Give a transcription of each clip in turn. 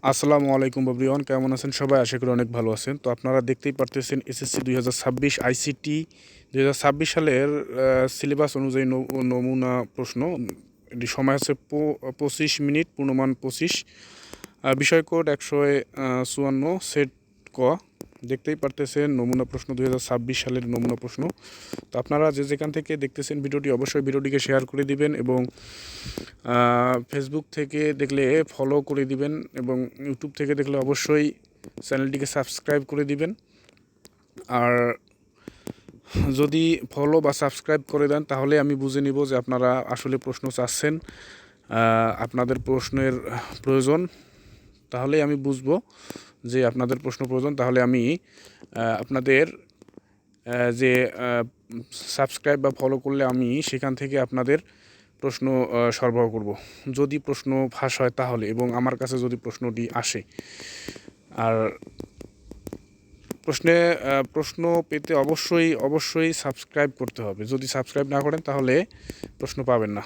আসসালামু আলাইকুম এভরিওয়ান, কেমন আছেন সবাই? আশা করি অনেক ভালো আছেন। তো আপনারা দেখতেই পারতেছেন এসএসসি 2026 আইসিটি 2026 সালের সিলেবাস অনুযায়ী নমুনা প্রশ্ন। এটি সময় আছে 25 মিনিট, পূর্ণমান 25, বিষয় কোড 154, সেট ক। দেখতেই পারতেছেন নমুনা প্রশ্ন 2026 সালের নমুনা প্রশ্ন। তো আপনারা যে যেখান থেকে দেখতেছেন ভিডিওটি, অবশ্যই ভিডিওটিকে শেয়ার করে দিবেন এবং ফেসবুক থেকে দেখলে ফলো করে দিবেন এবং ইউটিউব থেকে দেখলে অবশ্যই চ্যানেলটিকে সাবস্ক্রাইব করে দিবেন। আর যদি ফলো বা সাবস্ক্রাইব করে দেন তাহলে আমি বুঝে নিব যে আপনারা আসলে প্রশ্ন চাচ্ছেন, আপনাদের প্রশ্নের প্রয়োজন। তাহলেই আমি বুঝবো যে আপনাদের প্রশ্ন প্রয়োজন। তাহলে আমি আপনাদের যে সাবস্ক্রাইব বা ফলো করলে আমি সেখান থেকে আপনাদের প্রশ্ন সরবরাহ করব, যদি প্রশ্ন ফাঁস হয় তাহলে, এবং আমার কাছে যদি প্রশ্নটি আসে। আর প্রশ্ন পেতে অবশ্যই সাবস্ক্রাইব করতে হবে। যদি সাবস্ক্রাইব না করেন তাহলে প্রশ্ন পাবেন না।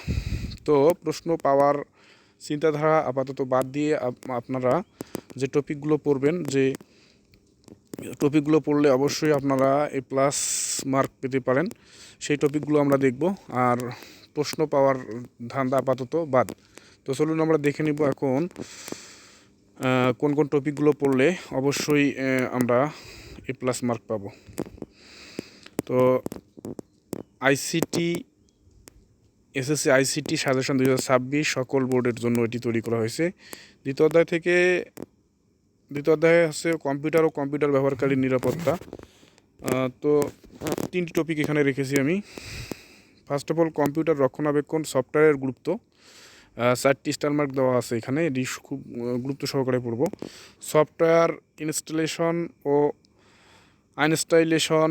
তো প্রশ্ন পাওয়ার চিন্তাধারা আপাতত বাদ দিয়ে আপনারা যে টপিকগুলো পড়বেন, যে টপিকগুলো পড়লে অবশ্যই আপনারা A+ মার্ক পেতে পারেন, সেই টপিকগুলো আমরা দেখব। আর প্রশ্ন পাওয়ার ধান্দা আপাতত বাদ। তো চলুন আমরা দেখে নিব এখন কোন কোন টপিকগুলো পড়লে অবশ্যই আমরা A+ মার্ক পাবো। তো আইসিটি এসএসসি আইসিটি সাজেশন 2026 সকল বোর্ডের জন্য এটি তৈরি করা হয়েছে। দ্বিতীয় অধ্যায়ে হচ্ছে কম্পিউটার ও কম্পিউটার ব্যবহারকারীর নিরাপত্তা। তো 3টি টপিক এখানে রেখেছি আমি। ফার্স্ট অফ অল, কম্পিউটার রক্ষণাবেক্ষণ, সফটওয়্যারের গুরুত্ব। 4টি স্টার মার্ক দেওয়া আছে এখানে, এটি খুব গুরুত্ব সহকারে পড়ব। সফটওয়্যার ইনস্টলেশন ও আনইনস্টলেশন,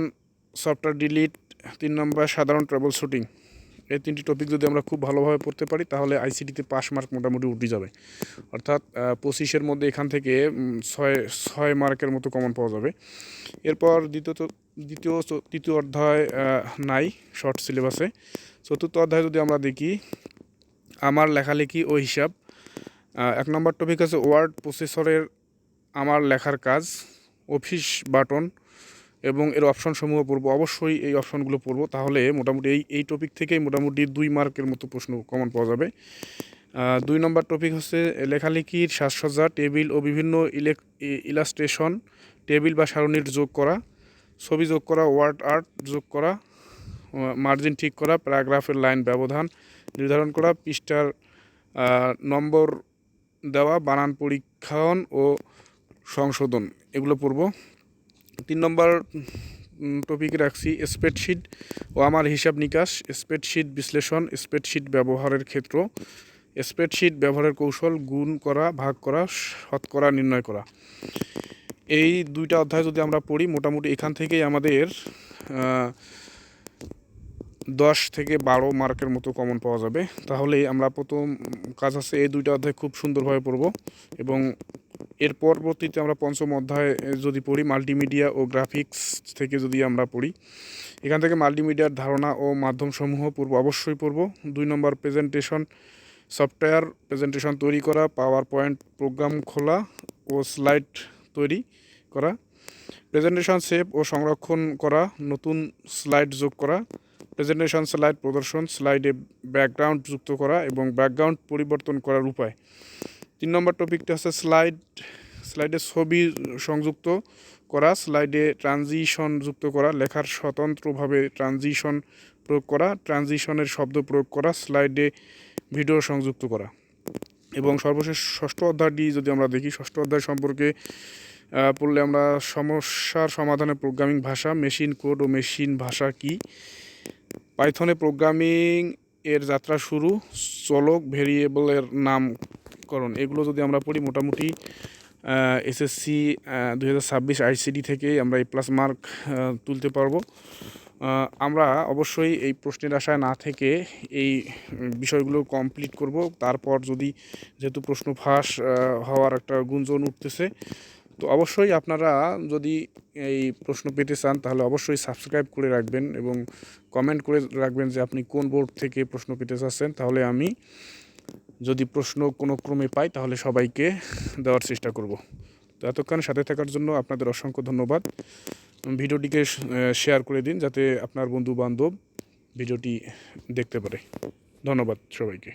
সফটওয়্যার ডিলিট। 3 নম্বর, সাধারণ ট্রাবল শুটিং। এই 3টি টপিক যদি আমরা খুব ভালোভাবে পড়তে পারি তাহলে আইসিটিতে পাস মার্ক মোটামুটি উঠে যাবে। অর্থাৎ 25-এর মধ্যে এখান থেকে 6 মার্কের মতো কমন পাওয়া যাবে। এরপর তৃতীয় অধ্যায় নাই শর্ট সিলেবাসে। চতুর্থ অধ্যায় যদি আমরা দেখি, আমার লেখালেখি ও হিসাব। 1 নম্বর টপিক আছে ওয়ার্ড প্রসেসরের আমার লেখার কাজ, অফিস বাটন এবং এর অপশনসমূহ পড়বো। অবশ্যই এই অপশনগুলো পড়বো, তাহলে মোটামুটি এই টপিক থেকেই মোটামুটি 2 মার্কের মতো প্রশ্ন কমন পাওয়া যাবে। 2 নম্বর টপিক হচ্ছে লেখালেখির সাজসজ্জা, টেবিল ও বিভিন্ন ইলাস্ট্রেশন, টেবিল বা সারণীর যোগ করা, ছবি যোগ করা, ওয়ার্ড আর্ট যোগ করা, মার্জিন ঠিক করা, প্যারাগ্রাফের লাইন ব্যবধান নির্ধারণ করা, পৃষ্ঠার নম্বর দেওয়া, বানান পরীক্ষণ ও সংশোধন, এগুলো পড়ব। 3 নম্বর টপিক রাখছি স্প্রেডশিট ও আমার হিসাব নিকাশ, স্প্রেডশিট বিশ্লেষণ, স্প্রেডশিট ব্যবহারের ক্ষেত্র, স্প্রেডশিট ব্যবহারের কৌশল, গুণ করা, ভাগ করা, শতকরা নির্ণয় করা। এই 2টা অধ্যায় যদি আমরা পড়ি, মোটামুটি এখান থেকেই আমাদের 10 থেকে 12 মার্কের মতো কমন পাওয়া যাবে। তাহলে আমরা প্রথম কাজ আছে এই 2টা অধ্যায় খুব সুন্দরভাবে পড়ব, এবং এর পরবর্তীতে আমরা 5ম অধ্যায় যদি পড়ি, মাল্টিমিডিয়া ও গ্রাফিক্স থেকে যদি আমরা পড়ি, এখান থেকে মাল্টিমিডিয়ার ধারণা ও মাধ্যমসমূহ অবশ্যই পড়ব। 2 নম্বর, প্রেজেন্টেশন সফটওয়্যার, প্রেজেন্টেশন তৈরি করা, পাওয়ার পয়েন্ট প্রোগ্রাম খোলা ও স্লাইড তৈরি করা, প্রেজেন্টেশন সেভ ও সংরক্ষণ করা, নতুন স্লাইড যোগ করা, প্রেজেন্টেশন স্লাইড প্রদর্শন, স্লাইডে ব্যাকগ্রাউন্ড যুক্ত করা এবং ব্যাকগ্রাউন্ড পরিবর্তন করার উপায়। 3 নম্বর টপিকটা হচ্ছে স্লাইডে ছবি সংযুক্ত করা, স্লাইডে ট্রানজিশন যুক্ত করা, লেখার স্বতন্ত্রভাবে ট্রানজিশন প্রয়োগ করা, ট্রানজিশনের শব্দ প্রয়োগ করা, স্লাইডে ভিডিও সংযুক্ত করা। এবং সর্বশেষ 6ষ্ঠ অধ্যায়টি যদি আমরা দেখি, 6ষ্ঠ অধ্যায় সম্পর্কে পড়লে আমরা সমস্যার সমাধানে প্রোগ্রামিং ভাষা, মেশিন কোড ও মেশিন ভাষা কি, পাইথনে প্রোগ্রামিং এর যাত্রা শুরু, চলক ভেরিয়েবলের নামকরণ, এগুলো যদি আমরা পড়ি মোটামুটি এসএসসি 2026 আইসিডি থেকেই আমরা A+ মার্ক তুলতে পারবো। আমরা অবশ্যই এই প্রশ্নের আশায় না থেকে এই বিষয়গুলো কমপ্লিট করব। তারপর যদি, যেহেতু প্রশ্ন ফাঁস হওয়ার একটা গুঞ্জন উঠতেছে, তো অবশ্যই আপনারা যদি এই প্রশ্ন পেতে চান তাহলে অবশ্যই সাবস্ক্রাইব করে রাখবেন এবং কমেন্ট করে রাখবেন যে আপনি কোন বোর্ড থেকে প্রশ্ন পেতে চাচ্ছেন। তাহলে আমি যদি প্রশ্ন কোনো ক্রমে পাই তাহলে সবাইকে দেওয়ার চেষ্টা করব। তো এতক্ষণ সাথে থাকার জন্য আপনাদের অসংখ্য ধন্যবাদ। ভিডিওটিকে শেয়ার করে দিন যাতে আপনার বন্ধু বান্ধব ভিডিওটি দেখতে পারে। ধন্যবাদ সবাইকে।